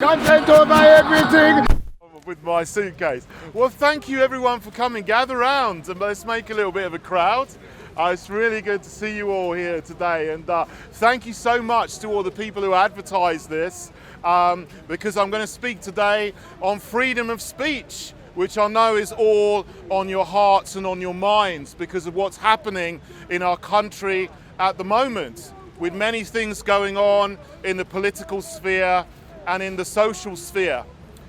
Content over everything. With my suitcase. Well, thank you everyone for coming. Gather round and let's make a little bit of a crowd. It's really good to see you all here today, and thank you so much to all the people who advertised this, because I'm going to speak today on freedom of speech, which I know is all on your hearts and on your minds because of what's happening in our country at the moment, with many things going on in the political sphere and in the social sphere.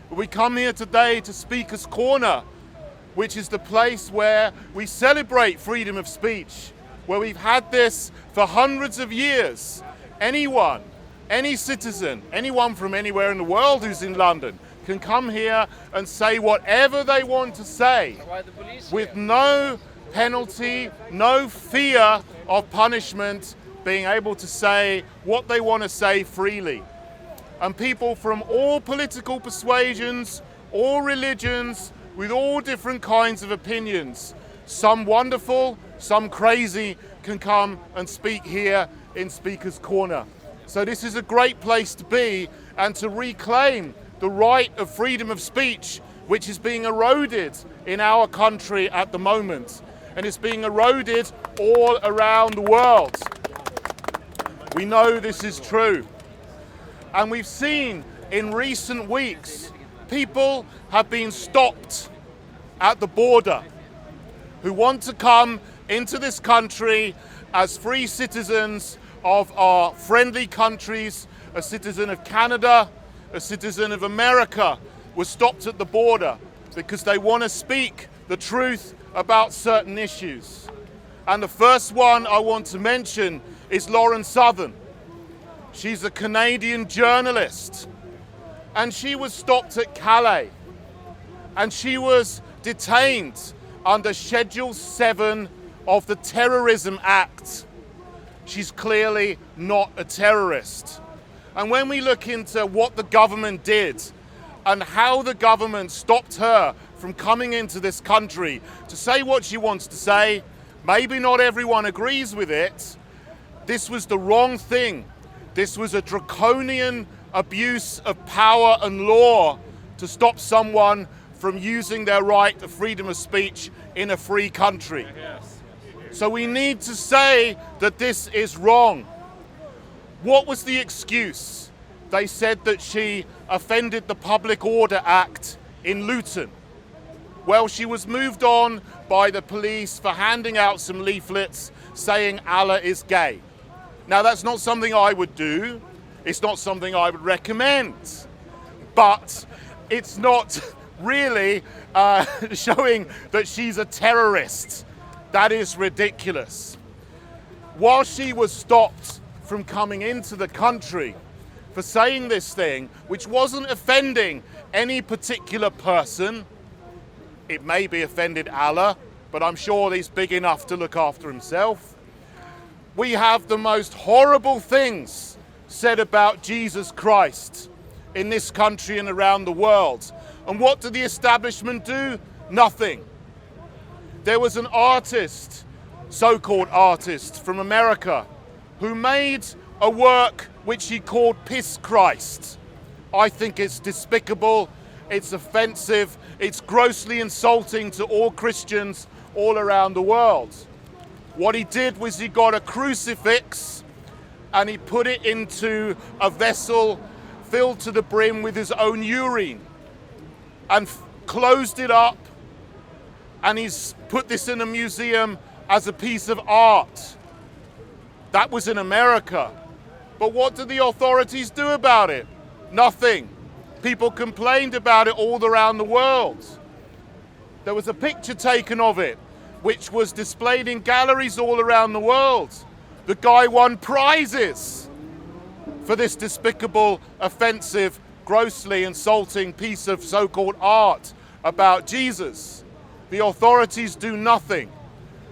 We come here today to Speaker's Corner, which is the place where we celebrate freedom of speech, where we've had this for hundreds of years. Anyone, any citizen, anyone from anywhere in the world who's in London can come here and say whatever they want to say with no penalty, no fear of punishment, being able to say what they want to say freely. And people from all political persuasions, all religions, with all different kinds of opinions, some wonderful, some crazy, can come and speak here in Speaker's Corner. So this is a great place to be and to reclaim the right of freedom of speech, which is being eroded in our country at the moment. And it's being eroded all around the world. We know this is true. And we've seen in recent weeks, people have been stopped at the border who want to come into this country as free citizens of our friendly countries. A citizen of Canada, a citizen of America were stopped at the border because they want to speak the truth about certain issues. And the first one I want to mention is Lauren Southern. She's a Canadian journalist, and she was stopped at Calais, and she was detained under Schedule 7 of the Terrorism Act. She's clearly not a terrorist. And when we look into what the government did and how the government stopped her from coming into this country to say what she wants to say, maybe not everyone agrees with it, this was the wrong thing. This was a draconian abuse of power and law to stop someone from using their right to freedom of speech in a free country. So we need to say that this is wrong. What was the excuse? They said that she offended the Public Order Act in Luton. Well, she was moved on by the police for handing out some leaflets saying Allah is gay. Now, that's not something I would do. It's not something I would recommend. But it's not really showing that she's a terrorist. That is ridiculous. While she was stopped from coming into the country for saying this thing, which wasn't offending any particular person, it maybe offended Allah, but I'm sure he's big enough to look after himself. We have the most horrible things said about Jesus Christ in this country and around the world. And what did the establishment do? Nothing. There was an artist, so-called artist from America, who made a work which he called Piss Christ. I think it's despicable, it's offensive, it's grossly insulting to all Christians all around the world. What he did was he got a crucifix and he put it into a vessel filled to the brim with his own urine and closed it up, and he's put this in a museum as a piece of art. That was in America. But what did the authorities do about it? Nothing. People complained about it all around the world. There was a picture taken of it, which was displayed in galleries all around the world. The guy won prizes for this despicable, offensive, grossly insulting piece of so-called art about Jesus. The authorities do nothing.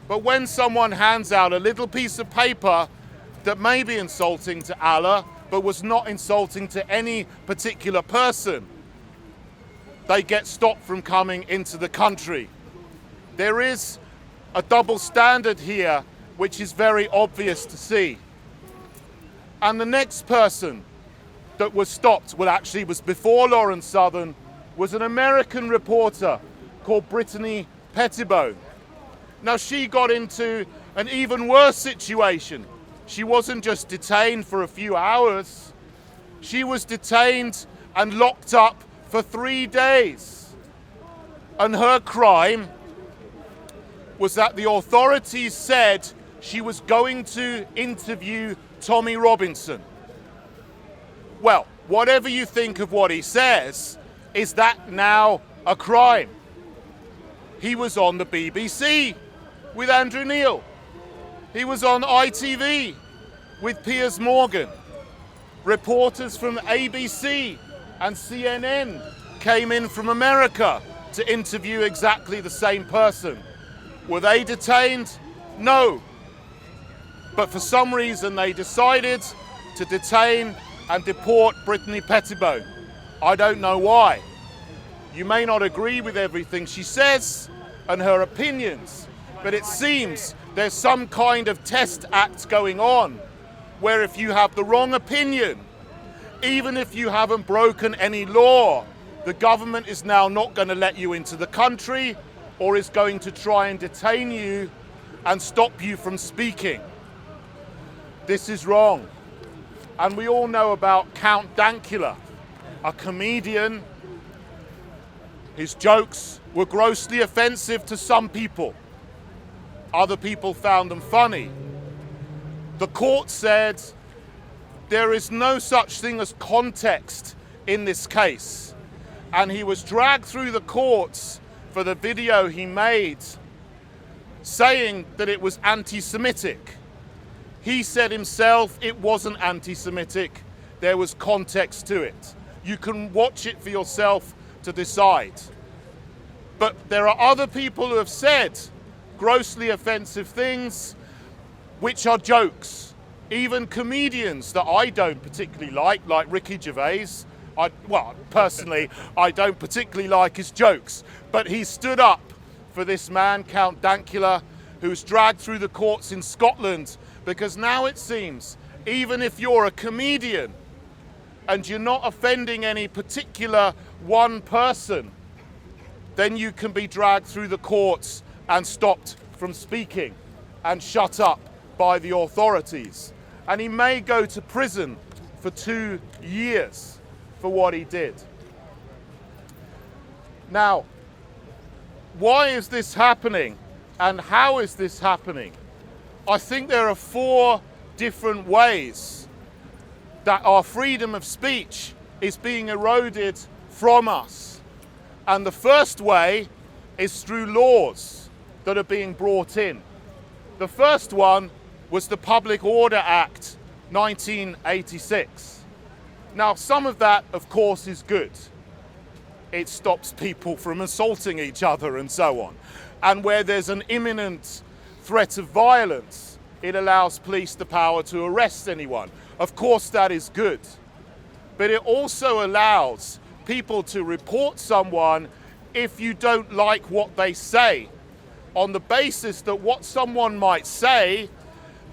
But when someone hands out a little piece of paper that may be insulting to Allah, but was not insulting to any particular person, they get stopped from coming into the country. There is a double standard here, which is very obvious to see. And the next person that was stopped, well actually it was before Lauren Southern, was an American reporter called Brittany Pettibone. Now she got into an even worse situation. She wasn't just detained for a few hours, she was detained and locked up for 3 days. And her crime was that the authorities said she was going to interview Tommy Robinson. Well, whatever you think of what he says, is that now a crime? He was on the BBC with Andrew Neil. He was on ITV with Piers Morgan. Reporters from ABC and CNN came in from America to interview exactly the same person. Were they detained? No. But for some reason they decided to detain and deport Brittany Pettibone. I don't know why. You may not agree with everything she says and her opinions, but it seems there's some kind of test act going on where if you have the wrong opinion, even if you haven't broken any law, the government is now not going to let you into the country or is going to try and detain you and stop you from speaking. This is wrong. And we all know about Count Dankula, a comedian. His jokes were grossly offensive to some people. Other people found them funny. The court said there is no such thing as context in this case. And he was dragged through the courts for the video he made saying that it was anti-Semitic. He said himself it wasn't anti-Semitic, there was context to it. You can watch it for yourself to decide. But there are other people who have said grossly offensive things which are jokes. Even comedians that I don't particularly like Ricky Gervais. Personally, I don't particularly like his jokes, but he stood up for this man, Count Dankula, who's dragged through the courts in Scotland, because now it seems, even if you're a comedian and you're not offending any particular one person, then you can be dragged through the courts and stopped from speaking and shut up by the authorities. And he may go to prison for 2 years for what he did. Now, why is this happening and how is this happening? I think there are 4 different ways that our freedom of speech is being eroded from us. And the first way is through laws that are being brought in. The first one was the Public Order Act 1986. Now, some of that, of course, is good. It stops people from assaulting each other and so on. And where there's an imminent threat of violence, it allows police the power to arrest anyone. Of course, that is good. But it also allows people to report someone if you don't like what they say, on the basis that what someone might say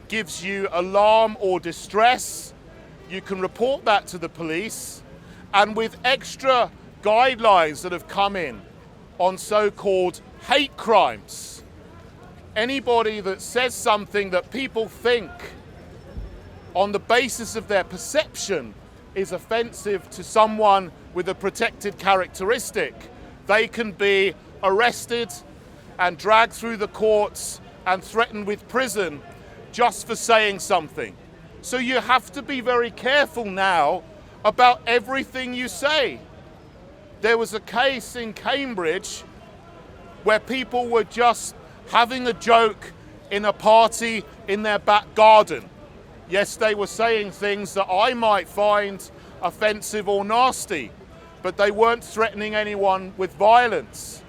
gives you alarm or distress. You can report that to the police, and with extra guidelines that have come in on so-called hate crimes, anybody that says something that people think on the basis of their perception is offensive to someone with a protected characteristic, they can be arrested and dragged through the courts and threatened with prison just for saying something. So you have to be very careful now about everything you say. There was a case in Cambridge where people were just having a joke in a party in their back garden. Yes, they were saying things that I might find offensive or nasty, but they weren't threatening anyone with violence.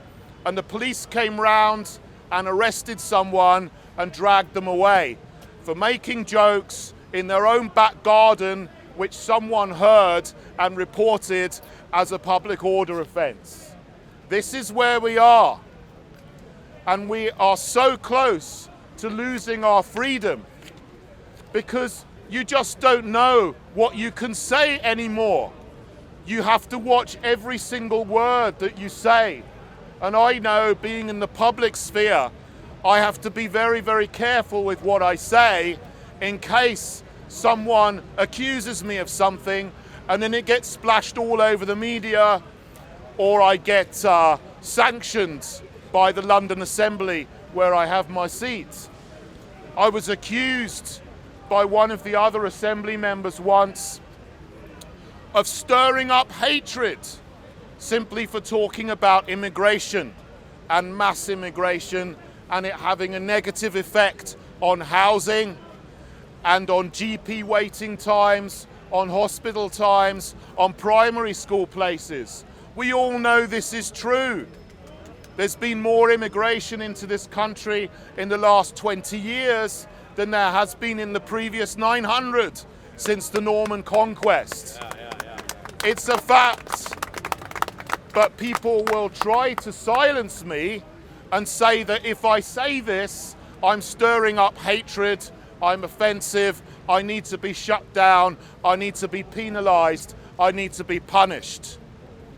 And the police came round and arrested someone and dragged them away for making jokes in their own back garden, which someone heard and reported as a public order offence. This is where we are. And we are so close to losing our freedom, because You just don't know what you can say anymore. You have to watch every single word that you say. And I know, being in the public sphere, I have to be very, very careful with what I say in case someone accuses me of something and then it gets splashed all over the media, or I get sanctioned by the London Assembly where I have my seat. I was accused by one of the other Assembly members once of stirring up hatred simply for talking about immigration and mass immigration, and it having a negative effect on housing and on GP waiting times, on hospital times, on primary school places. We all know this is true. There's been more immigration into this country in the last 20 years than there has been in the previous 900 since the Norman Conquest. It's a fact. But people will try to silence me and say that if I say this, I'm stirring up hatred, I'm offensive, I need to be shut down, I need to be penalised, I need to be punished.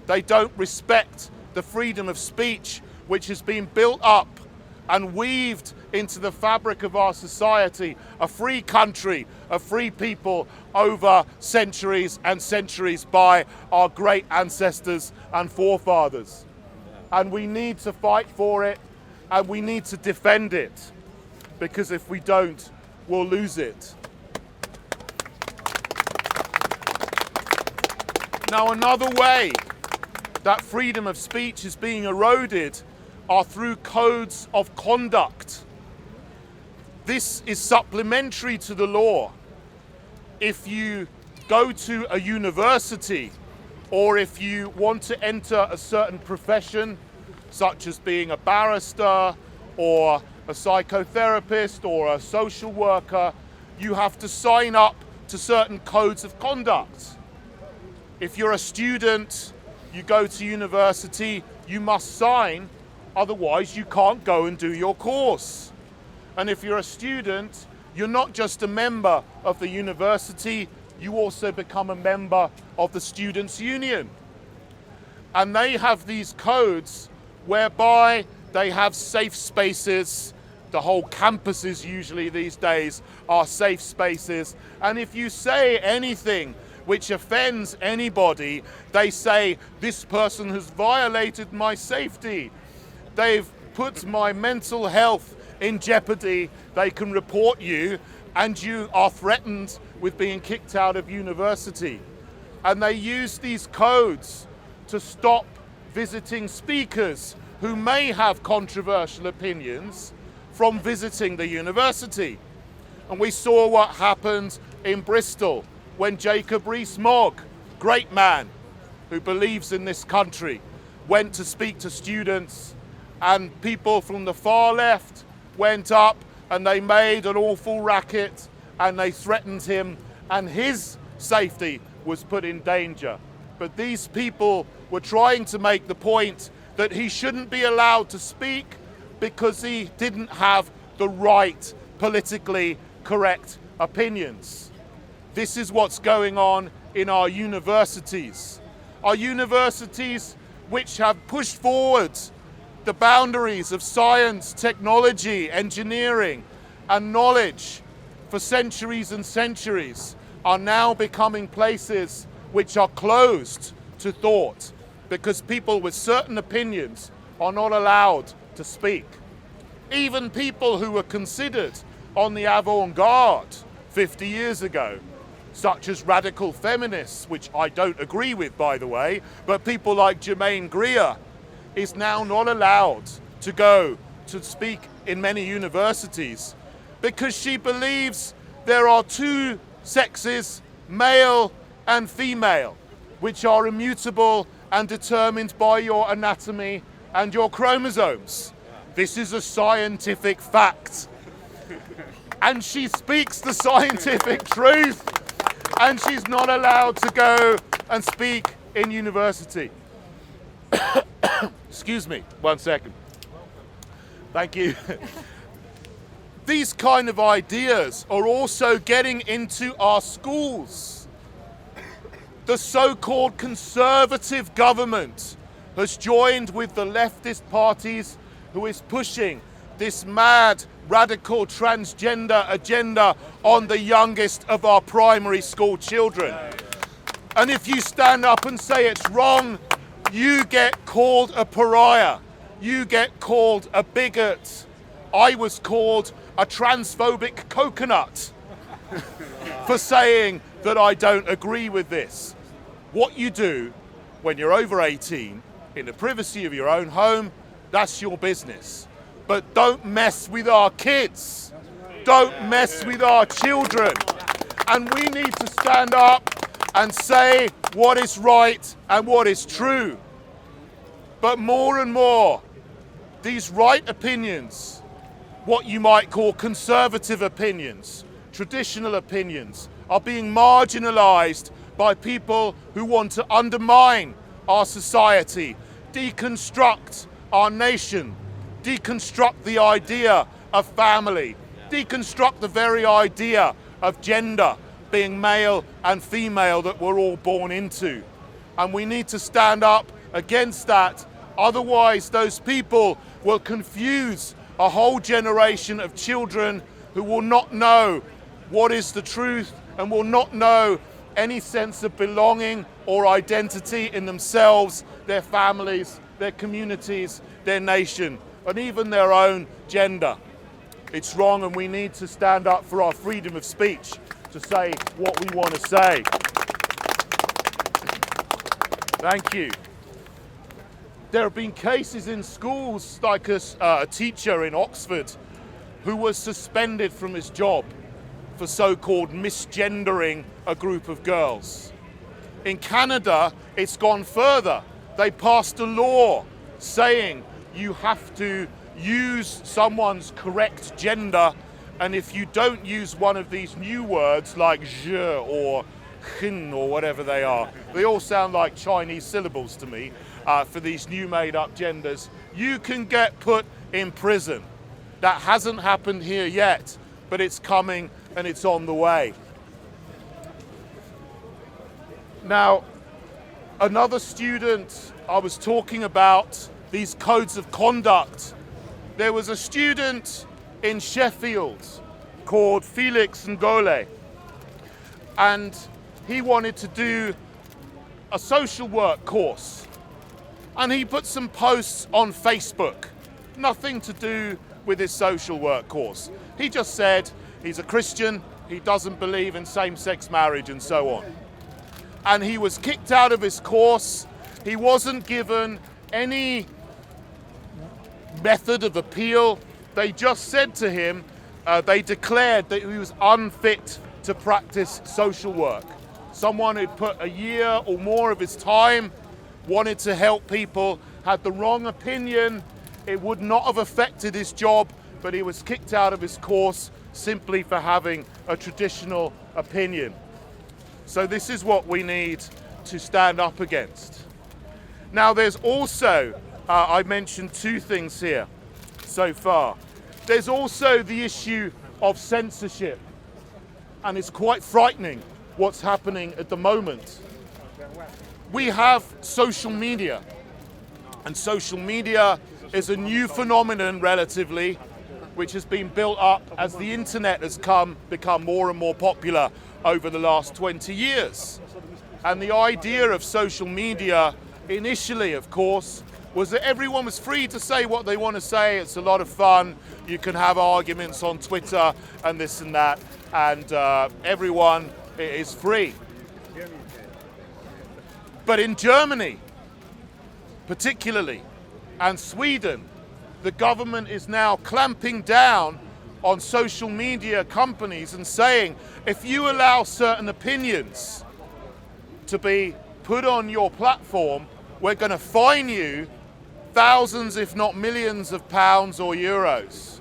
They don't respect the freedom of speech which has been built up and weaved into the fabric of our society, a free country, a free people over centuries and centuries by our great ancestors and forefathers. And we need to fight for it, and we need to defend it, because if we don't, we'll lose it. Now, another way that freedom of speech is being eroded are through codes of conduct. This is supplementary to the law. If you go to a university, or if you want to enter a certain profession, such as being a barrister or a psychotherapist or a social worker, you have to sign up to certain codes of conduct. If you're a student, you go to university, you must sign, otherwise you can't go and do your course. And if you're a student, you're not just a member of the university, you also become a member of the Students' Union. And they have these codes whereby they have safe spaces. The whole campuses usually these days are safe spaces. And if you say anything which offends anybody, they say, this person has violated my safety. They've put my mental health in jeopardy. They can report you, and you are threatened with being kicked out of university. And they use these codes to stop visiting speakers who may have controversial opinions from visiting the university. And we saw what happened in Bristol when Jacob Rees-Mogg, great man who believes in this country, went to speak to students, and people from the far left went up and they made an awful racket and they threatened him, and his safety was put in danger. But these people were trying to make the point that he shouldn't be allowed to speak because he didn't have the right politically correct opinions. This is what's going on in our universities. Our universities, which have pushed forward the boundaries of science, technology, engineering, and knowledge for centuries and centuries, are now becoming places which are closed to thought because people with certain opinions are not allowed to speak. Even people who were considered on the avant-garde 50 years ago, such as radical feminists, which I don't agree with, by the way, but people like Germaine Greer, is now not allowed to go to speak in many universities because she believes there are two sexes, male and female, which are immutable and determined by your anatomy and your chromosomes. This is a scientific fact. And she speaks the scientific truth, and she's not allowed to go and speak in university. Excuse me, 1 second. Thank you. These kind of ideas are also getting into our schools. The so-called conservative government has joined with the leftist parties who is pushing this mad, radical transgender agenda on the youngest of our primary school children. And if you stand up and say it's wrong, you get called a pariah. You get called a bigot. I was called a transphobic coconut for saying that I don't agree with this. What you do when you're over 18, in the privacy of your own home, that's your business. But don't mess with our kids. Don't mess with our children. And we need to stand up and say what is right and what is true. But more and more, these right opinions, what you might call conservative opinions, traditional opinions, are being marginalized by people who want to undermine our society, deconstruct our nation, deconstruct the idea of family, deconstruct the very idea of gender, being male and female that we're all born into. And we need to stand up against that. Otherwise, those people will confuse a whole generation of children who will not know what is the truth and will not know any sense of belonging or identity in themselves, their families, their communities, their nation, and even their own gender. It's wrong, and we need to stand up for our freedom of speech to say what we want to say. Thank you. There have been cases in schools, like a teacher in Oxford who was suspended from his job for so-called misgendering a group of girls. In Canada, it's gone further. They passed a law saying you have to use someone's correct gender, and if you don't use one of these new words like je or hin or whatever they are, they all sound like Chinese syllables to me, for these new made-up genders, you can get put in prison. That hasn't happened here yet, but it's coming and it's on the way. Now, another student, I was talking about these codes of conduct. There was a student in Sheffield called Felix Ngole, and he wanted to do a social work course. And he put some posts on Facebook, nothing to do with his social work course. He just said he's a Christian, he doesn't believe in same-sex marriage and so on. And he was kicked out of his course. He wasn't given any method of appeal. They just said to him, they declared that he was unfit to practice social work. Someone who'd put a year or more of his time, wanted to help people, had the wrong opinion. It would not have affected his job, but he was kicked out of his course simply for having a traditional opinion. So this is what we need to stand up against. Now there's also, I mentioned two things here so far. There's also the issue of censorship, and it's quite frightening what's happening at the moment. We have social media, and social media is a new phenomenon relatively, which has been built up as the internet has become more and more popular over the last 20 years. And the idea of social media initially, of course, was that everyone was free to say what they want to say. It's a lot of fun. You can have arguments on Twitter and this and that, and everyone is free. But in Germany, particularly, and Sweden, the government is now clamping down on social media companies and saying, if you allow certain opinions to be put on your platform, we're going to fine you thousands, if not millions of pounds or euros.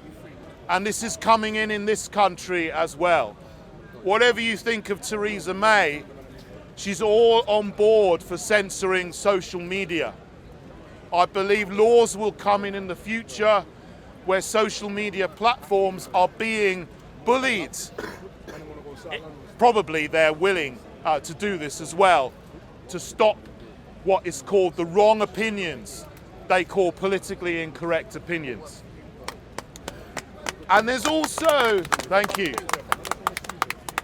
And this is coming in this country as well. Whatever you think of Theresa May, she's all on board for censoring social media. I believe laws will come in the future where social media platforms are being bullied. Probably they're willing to do this as well, to stop what is called the wrong opinions they call politically incorrect opinions. And there's also, thank you,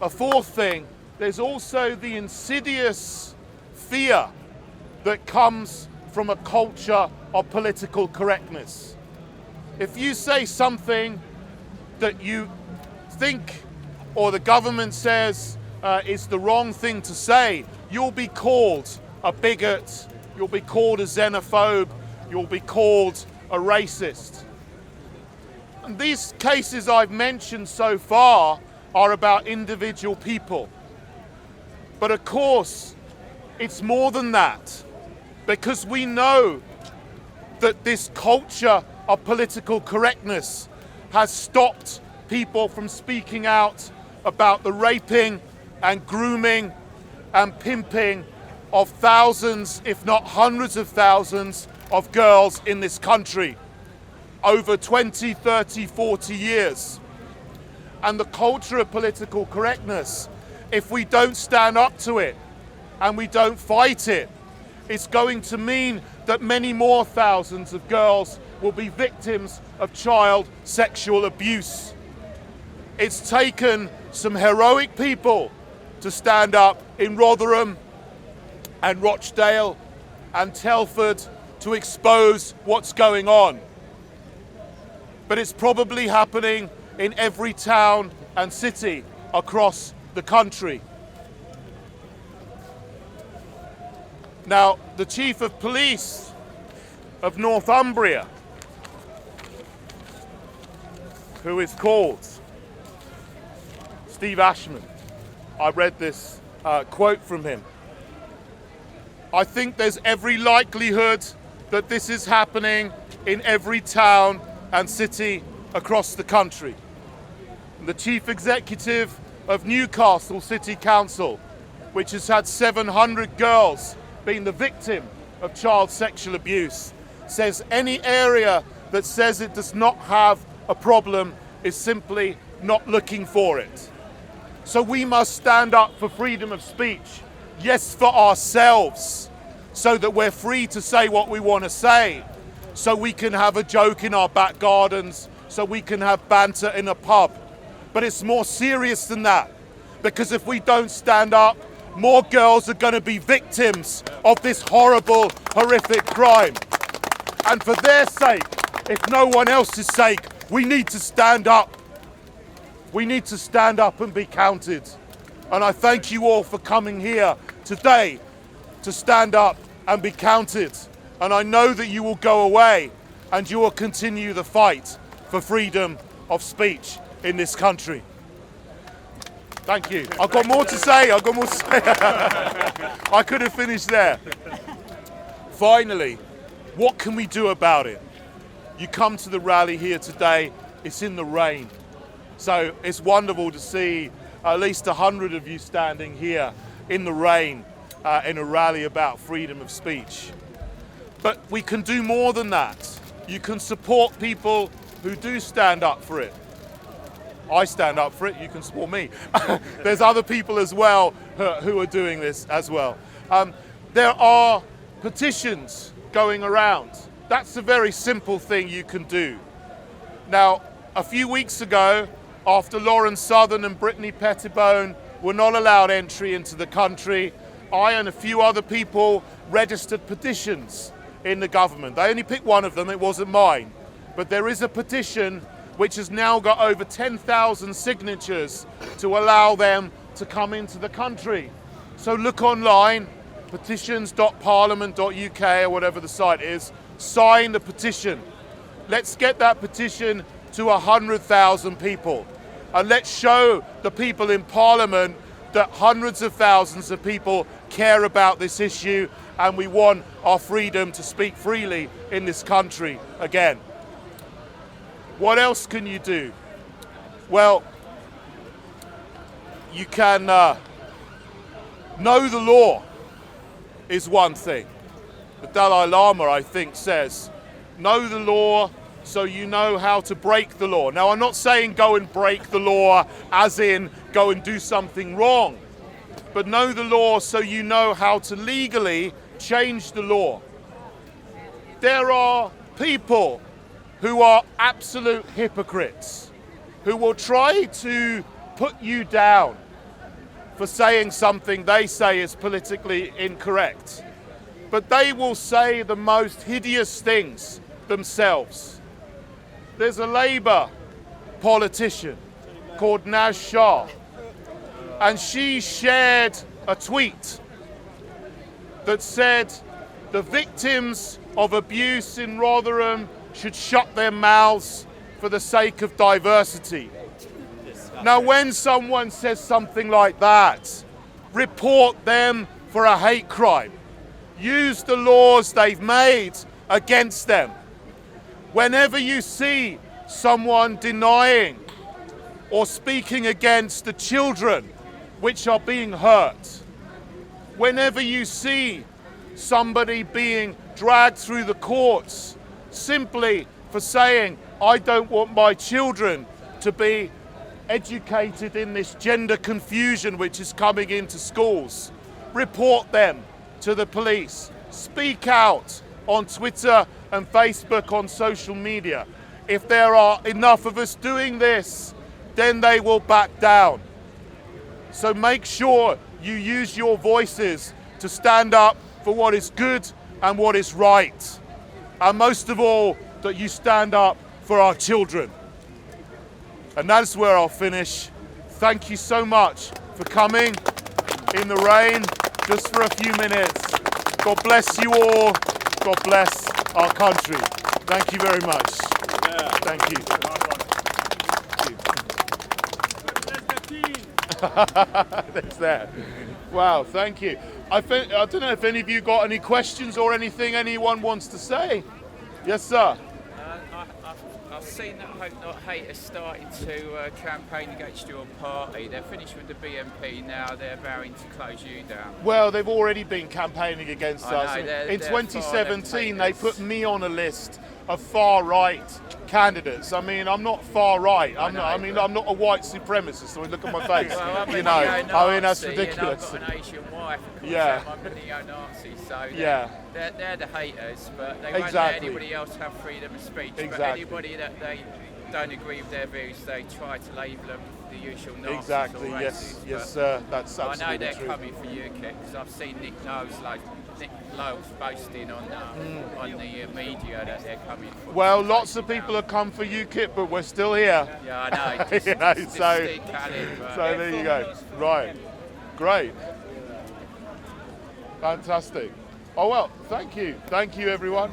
a fourth thing, there's also the insidious fear that comes from a culture of political correctness. If you say something that you think or the government says is the wrong thing to say, you'll be called a bigot, you'll be called a xenophobe, you'll be called a racist. And these cases I've mentioned so far are about individual people. But of course, it's more than that, because we know that this culture of political correctness has stopped people from speaking out about the raping and grooming and pimping of thousands, if not hundreds of thousands, of girls in this country over 20, 30, 40 years. And the culture of political correctness, if we don't stand up to it and we don't fight it, it's going to mean that many more thousands of girls will be victims of child sexual abuse. It's taken some heroic people to stand up in Rotherham and Rochdale and Telford to expose what's going on. But it's probably happening in every town and city across the country. Now, the Chief of Police of Northumbria, who is called Steve Ashman, I read this quote from him. I think there's every likelihood that this is happening in every town and city across the country. The Chief Executive of Newcastle City Council, which has had 700 girls being the victim of child sexual abuse, says any area that says it does not have a problem is simply not looking for it. So we must stand up for freedom of speech, yes, for ourselves, so that we're free to say what we want to say, so we can have a joke in our back gardens, so we can have banter in a pub. But it's more serious than that, because if we don't stand up, more girls are going to be victims of this horrible, horrific crime. And for their sake, if no one else's sake, we need to stand up. We need to stand up and be counted. And I thank you all for coming here today to stand up and be counted. And I know that you will go away and you will continue the fight for freedom of speech in this country. Thank you. I've got more to say. I could have finished there. Finally, what can we do about it? You come to the rally here today, it's in the rain. So it's wonderful to see at least 100 of you standing here in the rain in a rally about freedom of speech. But we can do more than that. You can support people who do stand up for it. I stand up for it, you can support me. There's other people as well who are doing this as well. There are petitions going around. That's a very simple thing you can do. Now, a few weeks ago, after Lauren Southern and Brittany Pettibone were not allowed entry into the country, I and a few other people registered petitions in the government. They only picked one of them, it wasn't mine. But there is a petition which has now got over 10,000 signatures to allow them to come into the country. So look online, petitions.parliament.uk or whatever the site is, sign the petition. Let's get that petition to 100,000 people. And let's show the people in Parliament that hundreds of thousands of people care about this issue and we want our freedom to speak freely in this country again. What else can you do? Well, you can know the law is one thing. The Dalai Lama, I think, says, know the law so you know how to break the law. Now, I'm not saying go and break the law as in go and do something wrong, but know the law so you know how to legally change the law. There are people who are absolute hypocrites who will try to put you down for saying something they say is politically incorrect. But they will say the most hideous things themselves. There's a Labour politician called Naz Shah, and she shared a tweet that said the victims of abuse in Rotherham should shut their mouths for the sake of diversity. Now, when someone says something like that, report them for a hate crime. Use the laws they've made against them. Whenever you see someone denying or speaking against the children which are being hurt, whenever you see somebody being dragged through the courts simply for saying, I don't want my children to be educated in this gender confusion which is coming into schools, report them to the police. Speak out on Twitter and Facebook, on social media. If there are enough of us doing this, then they will back down. So make sure you use your voices to stand up for what is good and what is right. And most of all, that you stand up for our children. And that's where I'll finish. Thank you so much for coming in the rain just for a few minutes. God bless you all. God bless our country. Thank you very much. Yeah. Thank you. There's that. Wow, thank you. I don't know if any of you got any questions or anything anyone wants to say. Yes, sir. I've seen that Hope Not Hate has started to campaign against your party. They're finished with the BNP now. They're vowing to close you down. Well, they've already been campaigning against us. In 2017, they put me on a list of far-right candidates. I mean, I'm not far-right. I'm not a white supremacist. So look at my face. Well, you know, I mean, that's ridiculous. I've got an Asian wife. Yeah. I'm a neo-Nazi, so yeah. They're the haters, but they won't let anybody else have freedom of speech. But anybody that they don't agree with their views, they try to label them the usual Nazis. Exactly. Or yes. racists. Yes, sir. That's absolutely true. I know they're coming for UKIP because I've seen Nick Lowe's boasting on the media that they're coming for. Well, lots of people have come for UKIP, but we're still here. Yeah, I know. You know, so there you go. Right. Great. Fantastic. Oh well, thank you. Thank you, everyone.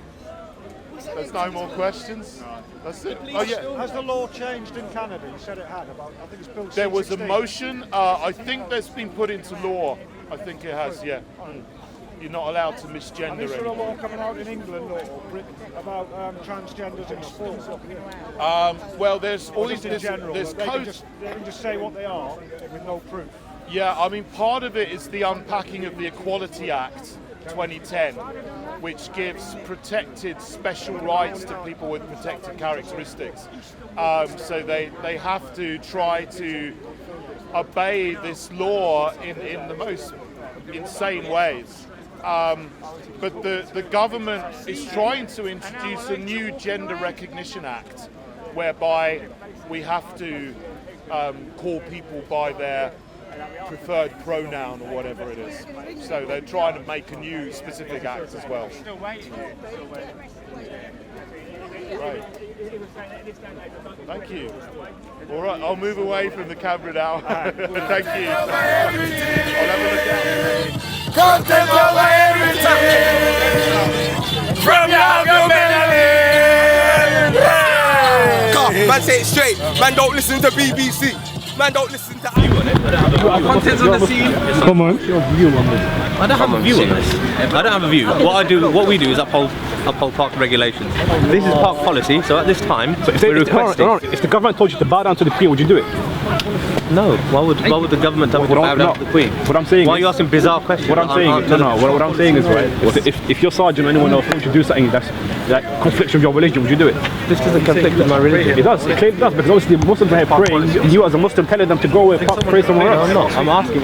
There's no more questions. That's it. Oh yeah. Has the law changed in Canada? You said it had. I think it's Bill C-16. There was a motion. I think that's been put into law. I think it has. Yeah. You're not allowed to misgender. And is there a law coming out in England or Britain about transgenders in sport? Well, there's all these. In general, there's they codes. can just say what they are with no proof. Yeah, I mean, part of it is the unpacking of the Equality Act 2010, which gives protected special rights to people with protected characteristics. So they have to try to obey this law in the most insane ways. But the government is trying to introduce a new Gender Recognition Act, whereby we have to call people by their preferred pronoun or whatever it is. So they're trying to make a new specific act as well. Right. Thank you. All right, I'll move away from the camera now. Thank you. I'll have a look at it. Content over everything. From your Medellin. Man, say it straight. Man, don't listen to BBC. Man, don't listen to. Content's on the scene. Come on, your view on this. I don't have a view on this. I don't have a view. What we do is uphold park regulations. This is park policy, so at this time, we're requesting. If the government told you to bow down to the Queen, would you do it? No. Why would the government tell me to bow down to the Queen? What I'm saying. Why are you asking bizarre questions? What I'm saying is, right? If your sergeant or anyone else wants you to do something that's that conflicts with your religion, would you do it? This doesn't conflict with my religion. It does, it clearly does, because obviously Muslims are here praying, you as a Muslim telling them to go and pray somewhere else. No, I'm not. I'm asking.